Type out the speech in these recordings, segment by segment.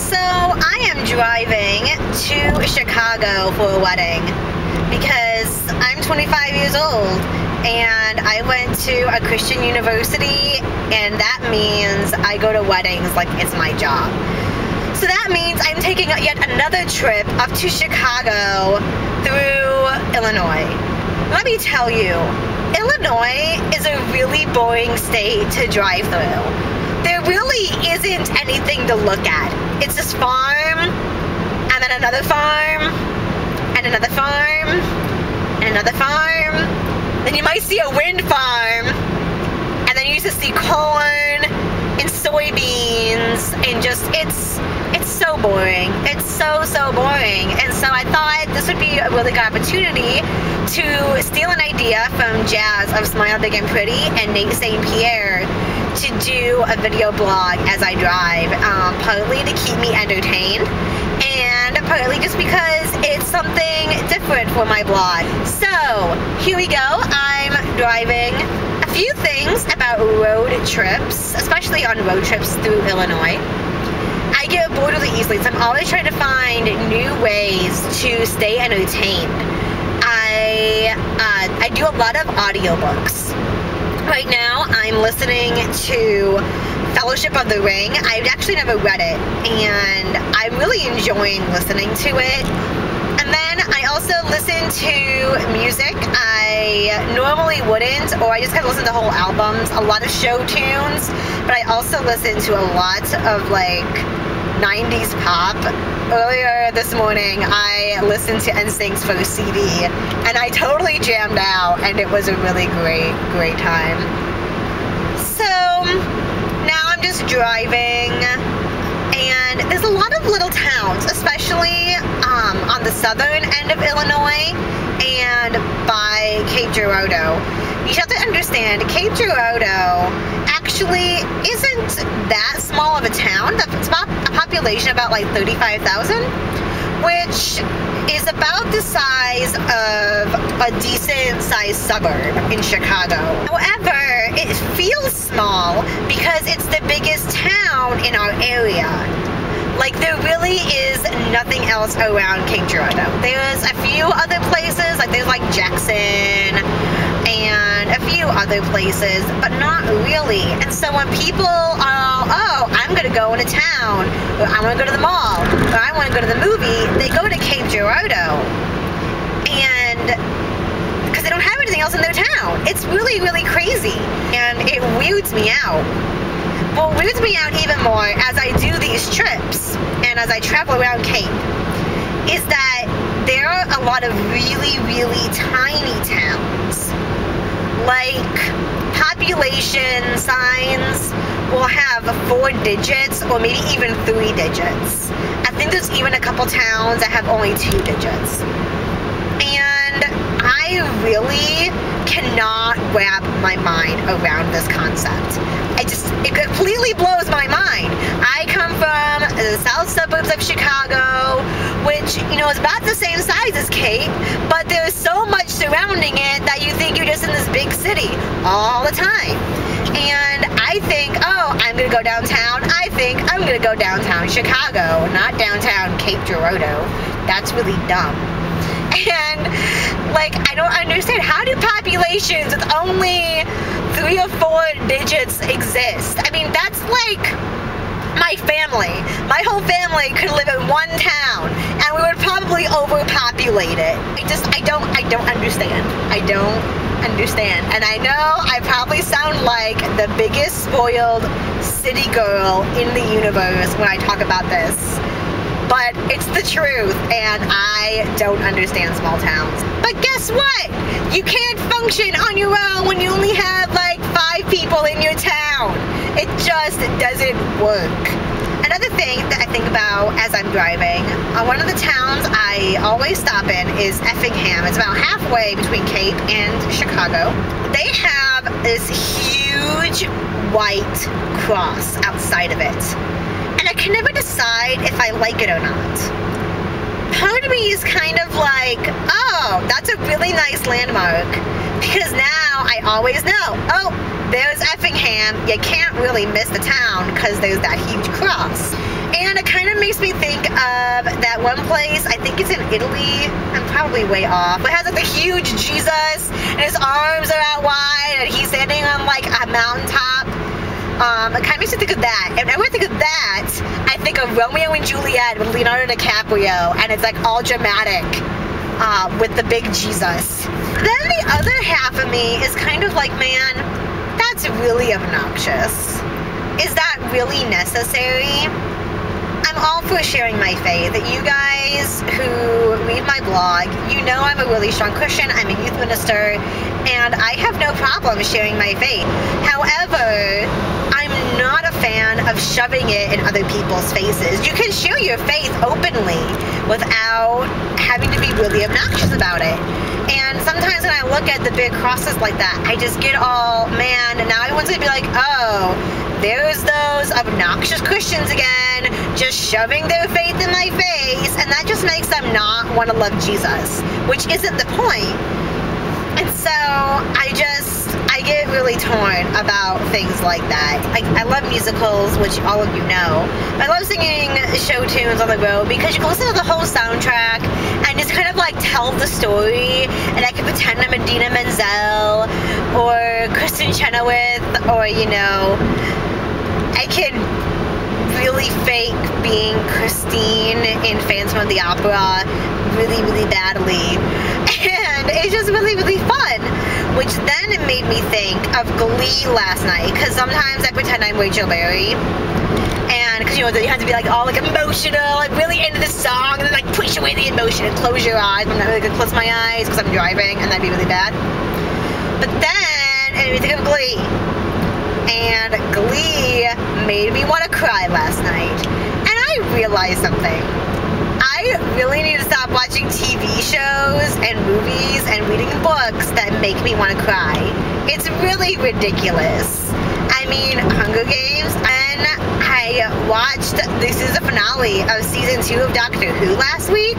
So I am driving to Chicago for a wedding because I'm 25 years old and I went to a Christian university, and that means I go to weddings like it's my job. So that means I'm taking yet another trip up to Chicago through Illinois. Let me tell you, Illinois is a really boring state to drive through. There really isn't anything to look at. It's this farm, and then another farm, and another farm, and another farm. Then you might see a wind farm, and then you used to see corn and soybeans, and just, it's so boring. It's so boring. And so I thought this would be a really good opportunity to steal an idea from Jazz of Smile Big and Pretty and Nate St. Pierre to do a video blog as I drive, partly to keep me entertained and partly just because it's something different for my blog. So here we go. I'm driving. A few things about road trips, especially on road trips through Illinois. I get bored really easily, so I'm always trying to find new ways to stay entertained. I do a lot of audiobooks. Right now, I'm listening to Fellowship of the Ring. I've actually never read it, and I'm really enjoying listening to it. And then I also listen to music. I normally wouldn't, or I just kind of listen to whole albums, a lot of show tunes, but I also listen to a lot of like 90s pop. Earlier this morning, I listened to NSYNC's first CD, and I totally jammed out, and it was a really great time. So now I'm just driving, and there's a lot of little towns, especially on the southern end of Illinois and by Cape Girardeau. You have to understand, Cape Girardeau actually isn't that small of a town. It's about a population about like 35,000, which is about the size of a decent sized suburb in Chicago. However, it feels small because it's the biggest town in our area. Like, there really is nothing else around Cape Girardeau. There's a few other places, like there's like Jackson and a few other places, but not really. And so when people are, oh, I'm gonna go into town, or I wanna go to the mall, or I wanna go to the movie, they go to Cape Girardeau. And because they don't have anything else in their town. It's really crazy, and it weirds me out. What weirds me out even more as I do these trips and as I travel around Cape is that there are a lot of really tiny towns. Like, population signs will have 4 digits or maybe even 3 digits. I think there's even a couple towns that have only 2 digits. And I really cannot wrap my mind around this concept. It completely blows my mind. I come from the south suburbs of Chicago, which, you know, is about the same size as Cape, but there's so much surrounding it that you think you're just in this big city all the time. And I think, oh, I'm gonna go downtown. I think I'm gonna go downtown Chicago, not downtown Cape Girardeau. That's really dumb. And, like, I don't understand. How do populations with only 3 or 4 digits exist? I mean, that's like my family. My whole family could live in one town, and we would probably overpopulate it. I don't understand. I don't understand. And I know I probably sound like the biggest spoiled city girl in the universe when I talk about this. But it's the truth, and I don't understand small towns. But guess what? You can't function on your own when you only have like 5 people in your town. It just doesn't work. Another thing that I think about as I'm driving, one of the towns I always stop in is Effingham. It's about halfway between Cape and Chicago. They have this huge white cross outside of it. And I can never decide if I like it or not. Part of me is kind of like, oh, that's a really nice landmark. Because now I always know, oh, there's Effingham. You can't really miss the town because there's that huge cross. And it kind of makes me think of that one place, I think it's in Italy, I'm probably way off, but it has like the huge Jesus, and his arms are out wide, and he's standing on like a mountaintop. It kind of makes me think of that. And when I think of that, I think of Romeo and Juliet with Leonardo DiCaprio, and it's like all dramatic with the big Jesus. Then the other half of me is kind of like, man, that's really obnoxious. Is that really necessary? I'm all for sharing my faith. You guys who read my blog, you know I'm a really strong Christian. I'm a youth minister, and I have no problem sharing my faith. However, I'm not a fan of shoving it in other people's faces. You can share your faith openly without having to be really obnoxious about it. And sometimes when I look at the big crosses like that, I just get all, man, and now everyone's gonna be like, oh, there's those obnoxious Christians again, just shoving their faith in my face, and that just makes them not want to love Jesus, which isn't the point. And so I get really torn about things like that. I love musicals, which all of you know. I love singing show tunes on the road because you can listen to the whole soundtrack and just kind of like tell the story, and I can pretend I'm Idina Menzel or Kristen Chenoweth, or you know, I can really fake being Christine in Phantom of the Opera really, really badly. And it's just really, really fun. Which then it made me think of Glee last night, because sometimes I pretend I'm Rachel Berry. And because you know, you have to be like all like emotional, like really into the song, and then like push away the emotion and close your eyes. I'm not really gonna close my eyes because I'm driving, and that'd be really bad. But then it made me think of Glee. And Glee made me want to cry last night. And I realized something. I really need to stop watching TV shows and movies and reading books that make me want to cry. It's really ridiculous. I mean, Hunger Games, and I watched the season finale of season 2 of Doctor Who last week.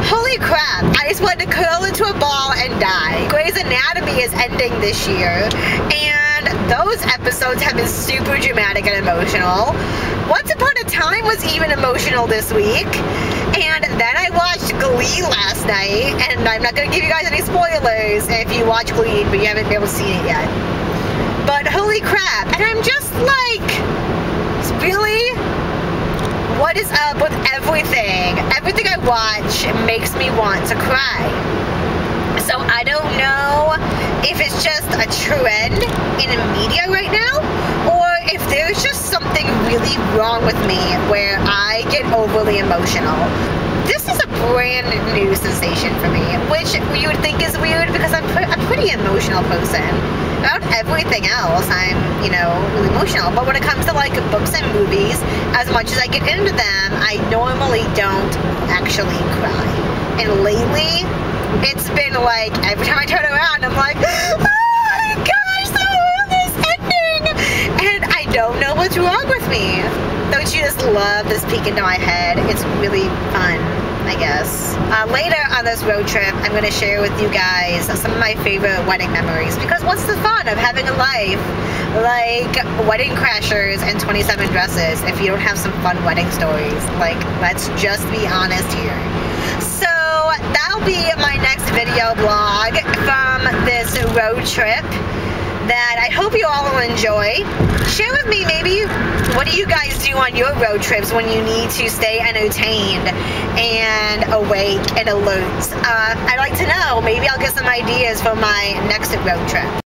Holy crap, I just wanted to curl into a ball and die. Grey's Anatomy is ending this year, and those episodes have been super dramatic and emotional. Once Upon a Time was even emotional this week. And then I watched Glee last night, and I'm not going to give you guys any spoilers if you watch Glee, but you haven't been able to see it yet. But holy crap, and I'm just like, really? What is up with everything? Everything I watch makes me want to cry. So I don't know if it's just a trend in media right now, or if there's just something really wrong with me where I get overly emotional. This is a brand new sensation for me, which you would think is weird because I'm a pretty emotional person. About everything else, I'm, you know, really emotional. But when it comes to like books and movies, as much as I get into them, I normally don't actually cry. And lately, it's been like, every time I turn around, I'm like, oh my gosh, the world is ending! And I don't know what's wrong with me. Don't you just love this peek into my head? It's really fun, I guess. Later on this road trip, I'm going to share with you guys some of my favorite wedding memories, because what's the fun of having a life like Wedding Crashers and 27 Dresses if you don't have some fun wedding stories? Like, let's just be honest here. So that'll be my next video blog from this road trip that I hope you all will enjoy. Share with me maybe what do you guys do on your road trips when you need to stay entertained and awake and alert. I'd like to know. Maybe I'll get some ideas for my next road trip.